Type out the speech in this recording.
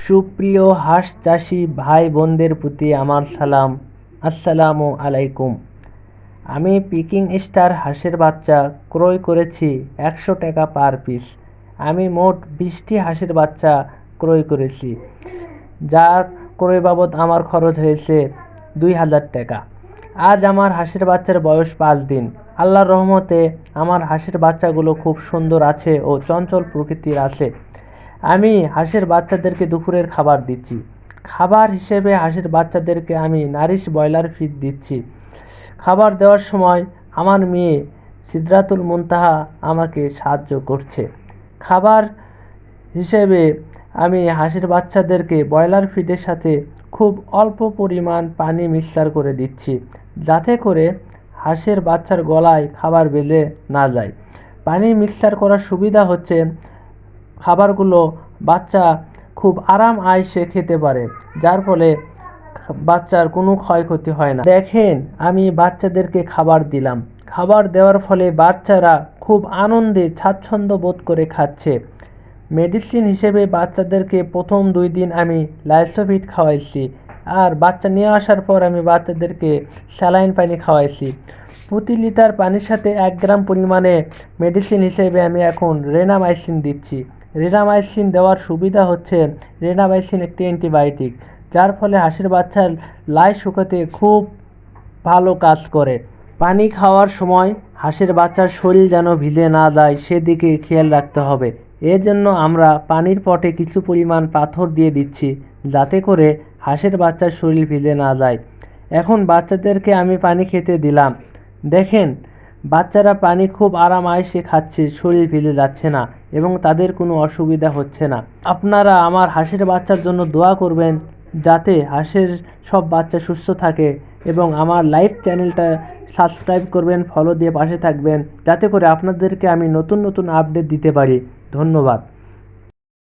সুপ্রিয় হাঁস চাষি ভাই বোনদের প্রতি আমার সালাম, আসসালামু আলাইকুম। আমি পিকিং স্টার হাঁসের বাচ্চা ক্রয় করেছি 100 টাকা পার পিস। আমি মোট 20টি হাঁসের বাচ্চা ক্রয় করেছি, যা ক্রয় বাবদ আমার খরচ হয়েছে 2000 টাকা। আজ আমার হাঁসের বাচ্চার বয়স 5 দিন। আল্লাহর রহমতে আমার হাঁসের বাচ্চাগুলো খুব সুন্দর আছে ও চঞ্চল প্রকৃতির আছে। আমি হাঁসের বাচ্চাদেরকে দুপুরের খাবার দিচ্ছি। খাবার হিসেবে হাঁসের বাচ্চাদেরকে আমি নারিশ ব্রয়লার ফিড দিচ্ছি। খাবার দেওয়ার সময় আমার মেয়ে সিদরাতুল মুনতাহা আমাকে সাহায্য করছে। খাবার হিসেবে আমি হাঁসের বাচ্চাদেরকে ব্রয়লার ফিডের সাথে খুব অল্প পরিমাণ পানি মিক্সার করে দিচ্ছি, যাতে করে হাঁসের বাচ্চার গলায় খাবার বেজে না যায়। পানি মিক্সার করার সুবিধা হচ্ছে খাবারগুলো বাচ্চা খুব আরাম আয়েসে খেতে পারে, যার ফলে বাচ্চার কোনো ক্ষয়ক্ষতি হয় না। দেখেন, আমি বাচ্চাদেরকে খাবার দিলাম। খাবার দেওয়ার ফলে বাচ্চারা খুব আনন্দে স্বাচ্ছন্দ্য বোধ করে খাচ্ছে। মেডিসিন হিসেবে বাচ্চাদেরকে প্রথম 2 দিন আমি লাইসোভিট খাওয়াইছি, আর বাচ্চা নিয়ে আসার পর আমি বাচ্চাদেরকে স্যালাইন পানি খাওয়াইছি। প্রতি লিটার পানির সাথে 1 গ্রাম পরিমাণে মেডিসিন হিসেবে আমি এখন রেনামাইসিন দিচ্ছি। রেনামাইসিন দেওয়ার সুবিধা হচ্ছে রেনামাইসিন একটি অ্যান্টিবায়োটিক, যার ফলে হাঁসের বাচ্চার লাই শুকাতে খুব ভালো কাজ করে। পানি খাওয়ার সময় হাঁসের বাচ্চার শরীর যেন ভিজে না যায় সেদিকে খেয়াল রাখতে হবে। এর জন্য আমরা পানির পটে কিছু পরিমাণ পাথর দিয়ে দিচ্ছি, যাতে করে হাঁসের বাচ্চার শরীর ভিজে না যায়। এখন বাচ্চাদেরকে আমি পানি খেতে দিলাম। দেখেন, বাচ্চারা পানি খুব আরাম আয়েসে খাচ্ছে, শরীর ভিজে যাচ্ছে না এবং তাদের কোনো অসুবিধা হচ্ছে না। আপনারা আমার হাঁসের বাচ্চার জন্য দোয়া করবেন, যাতে হাঁসের সব বাচ্চা সুস্থ থাকে, এবং আমার লাইভ চ্যানেলটা সাবস্ক্রাইব করবেন, ফলো দিয়ে পাশে থাকবেন, যাতে করে আপনাদেরকে আমি নতুন নতুন আপডেট দিতে পারি। ধন্যবাদ।